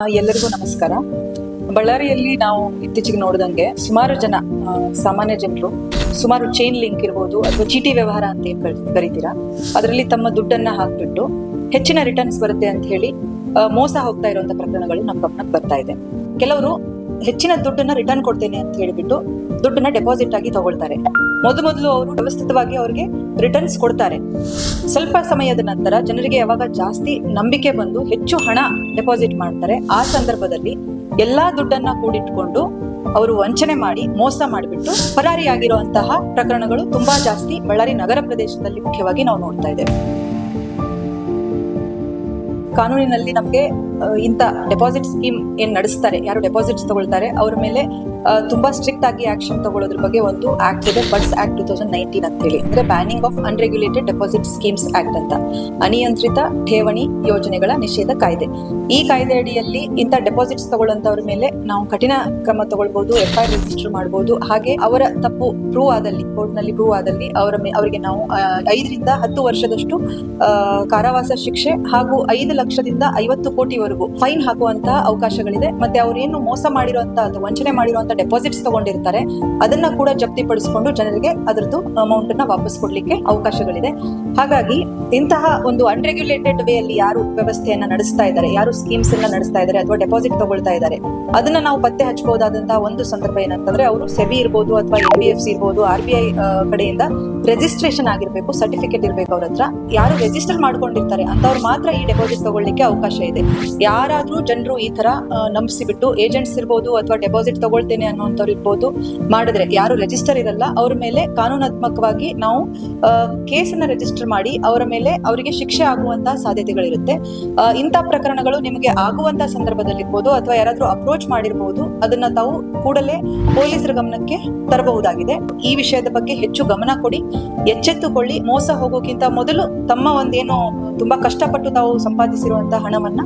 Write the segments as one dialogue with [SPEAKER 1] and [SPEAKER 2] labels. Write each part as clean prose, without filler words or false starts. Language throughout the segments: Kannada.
[SPEAKER 1] ಎಲ್ಲರಿಗೂ ನಮಸ್ಕಾರ. ಬಳ್ಳಾರಿಯಲ್ಲಿ ನಾವು ಇತ್ತೀಚೆಗೆ ನೋಡಿದಂಗೆ ಸುಮಾರು ಜನ ಸಾಮಾನ್ಯ ಜನರು ಸುಮಾರು ಚೈನ್ ಲಿಂಕ್ ಇರ್ಬೋದು ಅಥವಾ ಚೀಟಿ ವ್ಯವಹಾರ ಅಂತ ಏನ್ ಕರಿತೀರಾ, ಅದರಲ್ಲಿ ತಮ್ಮ ದುಡ್ಡನ್ನ ಹಾಕ್ಬಿಟ್ಟು ಹೆಚ್ಚಿನ ರಿಟರ್ನ್ಸ್ ಬರುತ್ತೆ ಅಂತ ಹೇಳಿ ಮೋಸ ಹೋಗ್ತಾ ಇರುವಂತ ಪ್ರಕರಣಗಳು ನಮ್ಮ ಗಮನಕ್ಕೆ ಬರ್ತಾ ಇದೆ. ಕೆಲವರು ಹೆಚ್ಚಿನ ದುಡ್ಡನ್ನ ರಿಟರ್ನ್ ಕೊಡ್ತೇನೆ ಅಂತ ಹೇಳಿಬಿಟ್ಟು ದುಡ್ಡನ್ನ ಡೆಪಾಸಿಟ್ ಆಗಿ ತಗೊಳ್ತಾರೆ. ಮೊದಲು ಅವರು ವ್ಯವಸ್ಥಿತವಾಗಿ ಅವ್ರಿಗೆ ರಿಟರ್ನ್ಸ್ ಕೊಡ್ತಾರೆ. ಸ್ವಲ್ಪ ಸಮಯದ ನಂತರ ಜನರಿಗೆ ಯಾವಾಗ ಜಾಸ್ತಿ ನಂಬಿಕೆ ಬಂದು ಹೆಚ್ಚು ಹಣ ಡೆಪಾಸಿಟ್ ಮಾಡ್ತಾರೆ, ಆ ಸಂದರ್ಭದಲ್ಲಿ ಎಲ್ಲಾ ದುಡ್ಡನ್ನ ಕೂಡಿಟ್ಕೊಂಡು ಅವರು ವಂಚನೆ ಮಾಡಿ ಮೋಸ ಮಾಡಿಬಿಟ್ಟು ಪರಾರಿಯಾಗಿರುವಂತಹ ಪ್ರಕರಣಗಳು ತುಂಬಾ ಜಾಸ್ತಿ ಬಳ್ಳಾರಿ ನಗರ ಪ್ರದೇಶದಲ್ಲಿ ಮುಖ್ಯವಾಗಿ ನಾವು ನೋಡ್ತಾ ಇದ್ದೇವೆ. ಕಾನೂನಿನಲ್ಲಿ ನಮಗೆ ಇಂಥ ಡೆಪಾಸಿಟ್ ಸ್ಕೀಮ್ ಏನ್ ನಡೆಸ್ತಾರೆ, ಯಾರು ಡೆಪಾಸಿಟ್ಸ್ ತಗೊಳ್ತಾರೆ ಅವ್ರ ಮೇಲೆ ತುಂಬಾ ಸ್ಟ್ರಿಕ್ಟ್ ಆಗಿ ಆಕ್ಷನ್ ತಗೊಳ್ಳೋದ್ರ ಬಗ್ಗೆ ಒಂದು ಆಕ್ಟ್ ಇದೆ, ಬಡ್ಸ್ ಆಕ್ಟ್ 2019 ಅಂತ ಹೇಳಿ. ಅಂದ್ರೆ banning of unregulated deposit schemes act ಅಂತ, ಅನಿಯಂತ್ರಿತ ಠೇವಣಿ ಯೋಜನೆಗಳ ನಿಷೇಧ ಕಾಯ್ದೆ. ಈ ಕಾಯ್ದೆ ಅಡಿಯಲ್ಲಿ ಇಂಥ ಡೆಪಾಸಿಟ್ಸ್ ತಗೊಳ್ಳುವಂತವ್ರ ಮೇಲೆ ನಾವು ಕಠಿಣ ಕ್ರಮ ತಗೊಳ್ಬಹುದು, FIR ರಿಜಿಸ್ಟರ್ ಮಾಡಬಹುದು. ಹಾಗೆ ಅವರ ತಪ್ಪು ಪ್ರೂವ್ ಆದಲ್ಲಿ, ಕೋರ್ಟ್ ನಲ್ಲಿ ಪ್ರೂವ್ ಆದಲ್ಲಿ ಅವರಿಗೆ ನಾವು 5 ರಿಂದ 10 ವರ್ಷದಷ್ಟು ಕಾರಾವಾಸ ಶಿಕ್ಷೆ ಹಾಗೂ 5 ಲಕ್ಷದಿಂದ 50 ಕೋಟಿವರೆಗೂ ಫೈನ್ ಹಾಕುವಂತಹ ಅವಕಾಶಗಳಿದೆ. ಮತ್ತೆ ಅವ್ರೇನು ಮೋಸ ಮಾಡಿರುವಂತಹ ಅಥವಾ ವಂಚನೆ ಮಾಡಿರುವಂತಹ ಡೆಪಾಸಿಟ್ಸ್ ತಗೊಂಡಿರ್ತಾರೆ ಅದನ್ನ ಕೂಡ ಜಪ್ತಿಪಡಿಸಿಕೊಂಡು ಜನರಿಗೆ ಅದರದ್ದು ಅಮೌಂಟ್ ನ ವಾಪಸ್ ಕೊಡ್ಲಿಕ್ಕೆ ಅವಕಾಶಗಳಿದೆ. ಹಾಗಾಗಿ ಇಂತಹ ಒಂದು ಅನ್ರೆಗ್ಯುಲೇಟೆಡ್ ವೇ ಅಲ್ಲಿ ಯಾರು ವ್ಯವಸ್ಥೆಯನ್ನ ನಡೆಸ್ತಾ ಇದ್ದಾರೆ, ಯಾರು ಸ್ಕೀಮ್ಸ್ ಅನ್ನ ನಡೆಸ್ತಾ ಇದ್ದಾರೆ ಅಥವಾ ಡೆಪಾಸಿಟ್ ತಗೊಳ್ತಾ ಇದ್ದಾರೆ, ಅದನ್ನ ನಾವು ಪತ್ತೆ ಹಚ್ಚಬಹುದಾದಂತಹ ಒಂದು ಸಂದರ್ಭ ಏನಂತಂದ್ರೆ ಅವರು ಸೆಬಿ ಇರ್ಬೋದು ಅಥವಾ NBFC ಇರ್ಬೋದು, RBI ಕಡೆಯಿಂದ ರಿಜಿಸ್ಟ್ರೇಷನ್ ಆಗಿರ್ಬೇಕು, ಸರ್ಟಿಫಿಕೇಟ್ ಇರ್ಬೇಕು ಅವ್ರ ಹತ್ರ. ಯಾರು ರಿಜಿಸ್ಟರ್ ಮಾಡ್ಕೊಂಡಿರ್ತಾರೆ ಅಂತವ್ರು ಮಾತ್ರ ಈ ಡೆಪಾಸಿಟ್ ತಗೊಳ್ಳಿಕ್ಕೆ ಅವಕಾಶ ಇದೆ. ಯಾರಾದ್ರೂ ಜನರು ಈ ತರ ನಂಬಿಸಿಬಿಟ್ಟು ಏಜೆಂಟ್ಸ್ ಇರ್ಬೋದು ಅಥವಾ ಡೆಪಾಸಿಟ್ ತಗೊಳ್ತೇನೆ ಅನ್ನುವಂಥವ್ರು ಇರ್ಬೋದು ಮಾಡಿದ್ರೆ, ಯಾರು ರಿಜಿಸ್ಟರ್ ಇರಲ್ಲ ಅವ್ರ ಮೇಲೆ ಕಾನೂನಾತ್ಮಕವಾಗಿ ನಾವು ಕೇಸನ್ನ ರಿಜಿಸ್ಟರ್ ಮಾಡಿ ಅವರ ಮೇಲೆ ಅವರಿಗೆ ಶಿಕ್ಷೆ ಆಗುವಂತಹ ಸಾಧ್ಯತೆಗಳಿರುತ್ತೆ. ಇಂಥ ಪ್ರಕರಣಗಳು ನಿಮಗೆ ಆಗುವಂತಹ ಸಂದರ್ಭದಲ್ಲಿರ್ಬೋದು ಅಥವಾ ಯಾರಾದ್ರೂ ಅಪ್ರೋಚ್ ಮಾಡಿರ್ಬೋದು, ಅದನ್ನ ತಾವು ಕೂಡಲೇ ಪೊಲೀಸರ ಗಮನಕ್ಕೆ ತರಬಹುದಾಗಿದೆ. ಈ ವಿಷಯದ ಬಗ್ಗೆ ಹೆಚ್ಚು ಗಮನ ಕೊಡಿ, ಎಚ್ಚೆತ್ತುಕೊಳ್ಳಿ. ಮೋಸ ಹೋಗೋಕ್ಕಿಂತ ಮೊದಲು ತಮ್ಮ ಒಂದೇನು ತುಂಬಾ ಕಷ್ಟಪಟ್ಟು ತಾವು ಸಂಪಾದಿಸಿರುವಂತಹ ಹಣವನ್ನ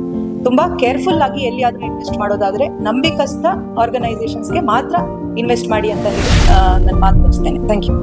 [SPEAKER 1] ತುಂಬಾ ಕೇರ್ಫುಲ್ ಆಗಿ ಎಲ್ಲಿಯಾದ್ರೂ ಇನ್ವೆಸ್ಟ್ ಮಾಡೋದಾದ್ರೆ ನಂಬಿಕಸ್ಥ ಆರ್ಗನೈಸೇಷನ್ಸ್ಗೆ ಮಾತ್ರ ಇನ್ವೆಸ್ಟ್ ಮಾಡಿ ಅಂತ ನಾನು ಮಾತು ಮುಗಿಸ್ತೇನೆ. Thank you.